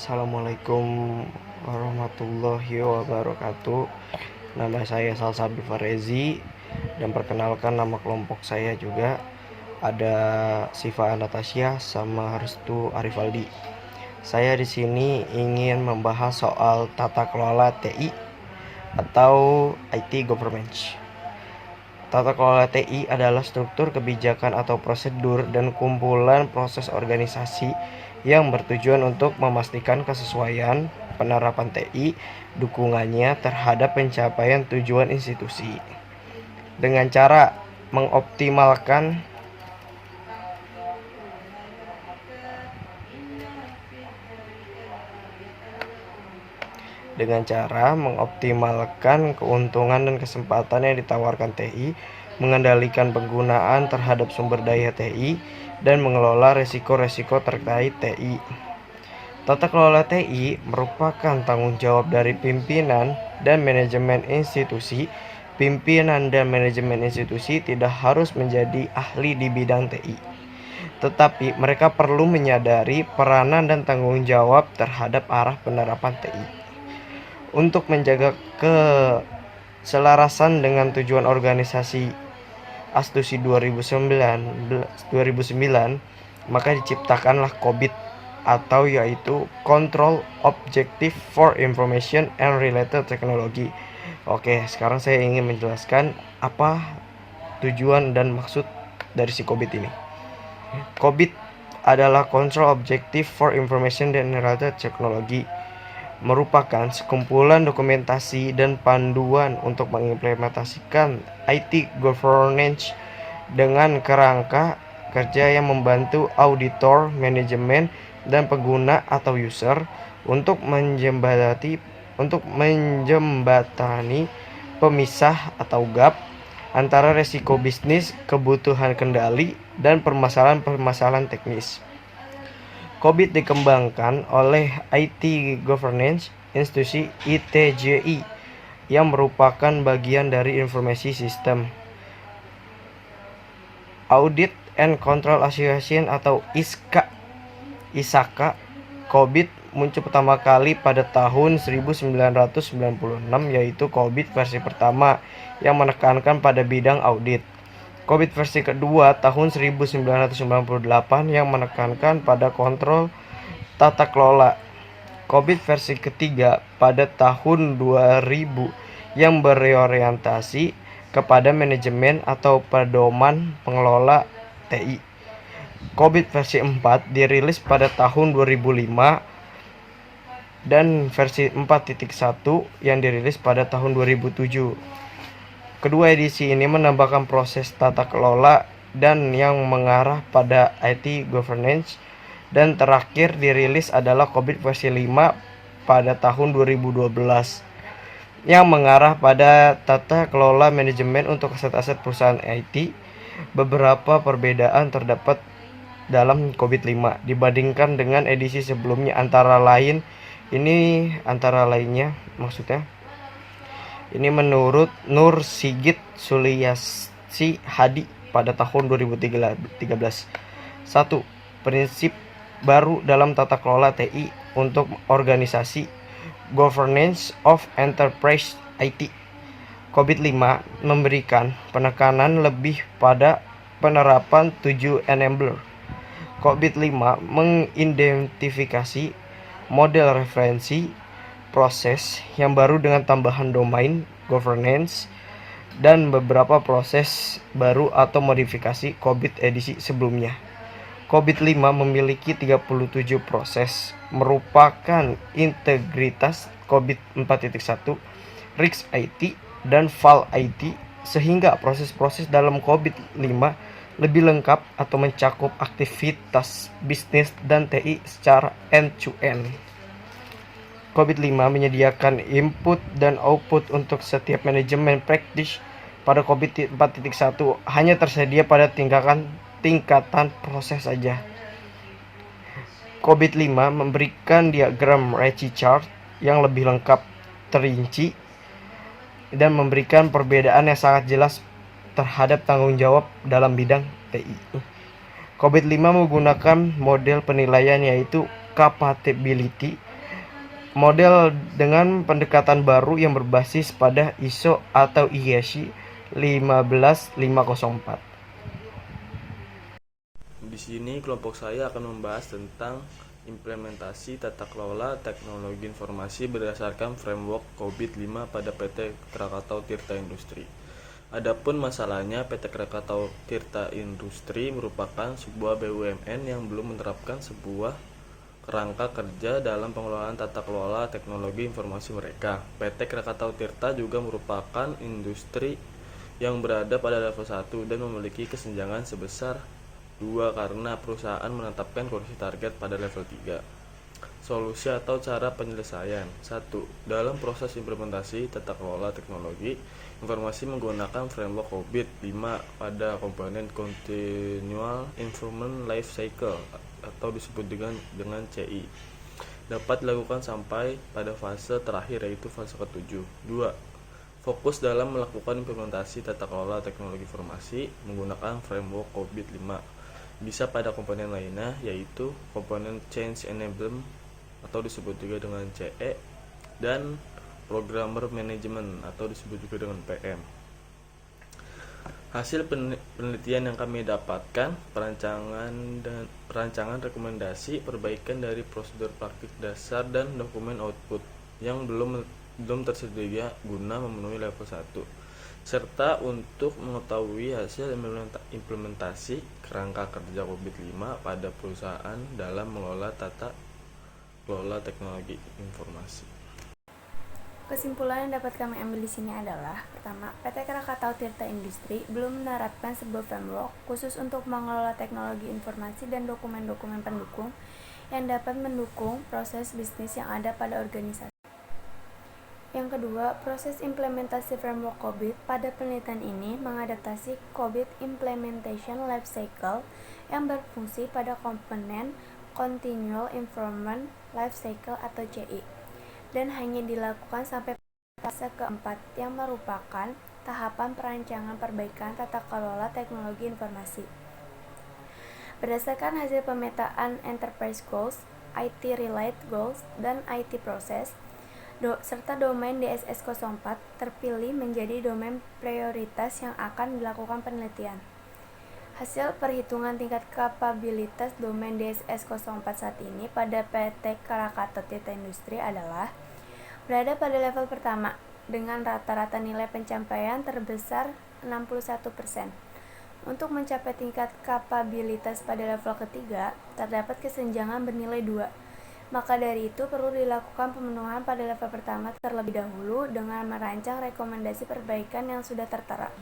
Assalamualaikum warahmatullahi wabarakatuh. Nama saya Salsabil Farezi dan perkenalkan nama kelompok saya juga ada Siva Anastasia sama Restu Arifaldi. Saya di sini ingin membahas soal tata kelola TI atau IT Government. Tata kelola TI adalah struktur kebijakan atau prosedur dan kumpulan proses organisasi yang bertujuan untuk memastikan kesesuaian penerapan TI, dukungannya terhadap pencapaian tujuan institusi. Dengan cara mengoptimalkan keuntungan dan kesempatan yang ditawarkan TI, mengendalikan penggunaan terhadap sumber daya TI, dan mengelola risiko-risiko terkait TI. Tata kelola TI merupakan tanggung jawab dari pimpinan dan manajemen institusi. Pimpinan dan manajemen institusi tidak harus menjadi ahli di bidang TI, tetapi mereka perlu menyadari peranan dan tanggung jawab terhadap arah penerapan TI. Untuk menjaga keselarasan dengan tujuan organisasi Astusi 2009, maka diciptakanlah COBIT atau yaitu Control Objective for Information and Related Technology. Oke, sekarang saya ingin menjelaskan apa tujuan dan maksud dari si COBIT ini. COBIT adalah Control Objective for Information and Related Technology, merupakan sekumpulan dokumentasi dan panduan untuk mengimplementasikan IT governance dengan kerangka kerja yang membantu auditor, manajemen, dan pengguna atau user untuk menjembatani pemisah atau gap antara resiko bisnis, kebutuhan kendali, dan permasalahan-permasalahan teknis. COBIT dikembangkan oleh IT Governance Institusi ITJI yang merupakan bagian dari Informasi System Audit and Control Association atau ISAKA. COBIT muncul pertama kali pada tahun 1996, yaitu COBIT versi pertama yang menekankan pada bidang audit. COBIT versi kedua tahun 1998 yang menekankan pada kontrol tata kelola. COBIT versi ketiga pada tahun 2000 yang berorientasi kepada manajemen atau pedoman pengelola TI. COBIT versi 4 dirilis pada tahun 2005 dan versi 4.1 yang dirilis pada tahun 2007. Kedua edisi ini menambahkan proses tata kelola dan yang mengarah pada IT governance, dan terakhir dirilis adalah COBIT versi 5 pada tahun 2012 yang mengarah pada tata kelola manajemen untuk aset-aset perusahaan IT. Beberapa perbedaan terdapat dalam COBIT 5 dibandingkan dengan edisi sebelumnya, antara lainnya ini menurut Nur Sigit Suliasti Hadi pada tahun 2013. 1. Prinsip baru dalam tata kelola TI untuk organisasi Governance of Enterprise IT. COBIT 5 memberikan penekanan lebih pada penerapan 7 enabler. COBIT 5 mengidentifikasi model referensi proses yang baru dengan tambahan domain governance dan beberapa proses baru atau modifikasi COBIT edisi sebelumnya. COBIT 5 memiliki 37 proses, merupakan integritas COBIT 4.1, RIX IT, dan FAL IT, sehingga proses-proses dalam COBIT 5 lebih lengkap atau mencakup aktivitas bisnis dan TI secara end-to-end. COBIT 5 menyediakan input dan output untuk setiap manajemen practice. Pada COBIT 4.1 hanya tersedia pada tingkatan proses saja. COBIT 5 memberikan diagram Ricci chart yang lebih lengkap, terinci, dan memberikan perbedaan yang sangat jelas terhadap tanggung jawab dalam bidang TI. COBIT 5 menggunakan model penilaian yaitu Capability model dengan pendekatan baru yang berbasis pada ISO atau IEC 15504. Di sini kelompok saya akan membahas tentang implementasi tata kelola teknologi informasi berdasarkan framework COVID 5 pada PT Krakatau Tirta Industri. Adapun masalahnya, PT Krakatau Tirta Industri merupakan sebuah BUMN yang belum menerapkan sebuah kerangka kerja dalam pengelolaan tata kelola teknologi informasi mereka. PT Krakatau Tirta juga merupakan industri yang berada pada level 1 dan memiliki kesenjangan sebesar 2 karena perusahaan menetapkan kondisi target pada level 3. Solusi atau cara penyelesaian. 1. Dalam proses implementasi tata kelola teknologi informasi menggunakan framework COVID 5 pada komponen Continual Improvement Life Cycle atau disebut dengan CI dapat dilakukan sampai pada fase terakhir yaitu fase ke-7. 2. Fokus dalam melakukan implementasi tata kelola teknologi informasi menggunakan framework COVID 5 bisa pada komponen lainnya yaitu komponen Change Enablement atau disebut juga dengan CE dan Programmer Management atau disebut juga dengan PM. Hasil penelitian yang kami dapatkan, perancangan rekomendasi perbaikan dari prosedur praktik dasar dan dokumen output yang belum tersedia guna memenuhi level 1, serta untuk mengetahui hasil implementasi kerangka kerja COVID 5 pada perusahaan dalam mengelola tata kelola teknologi informasi. Kesimpulan yang dapat kami ambil di sini adalah: pertama, PT Krakatau Tirta Industri belum menerapkan sebuah framework khusus untuk mengelola teknologi informasi dan dokumen-dokumen pendukung yang dapat mendukung proses bisnis yang ada pada organisasi. Yang kedua, proses implementasi framework COVID pada penelitian ini mengadaptasi COVID Implementation Life Cycle yang berfungsi pada komponen Continual Improvement Life Cycle atau CI, dan hanya dilakukan sampai fase keempat yang merupakan tahapan perancangan perbaikan tata kelola teknologi informasi. Berdasarkan hasil pemetaan Enterprise Goals, IT Related Goals, dan IT Process, serta domain DSS 04 terpilih menjadi domain prioritas yang akan dilakukan penelitian. Hasil perhitungan tingkat kapabilitas domain DSS 04 saat ini pada PT Krakatau Tirta Industri adalah berada pada level pertama dengan rata-rata nilai pencapaian terbesar 61%. Untuk mencapai tingkat kapabilitas pada level ketiga, terdapat kesenjangan bernilai 2. Maka dari itu perlu dilakukan pemenuhan pada level pertama terlebih dahulu dengan merancang rekomendasi perbaikan yang sudah tertera.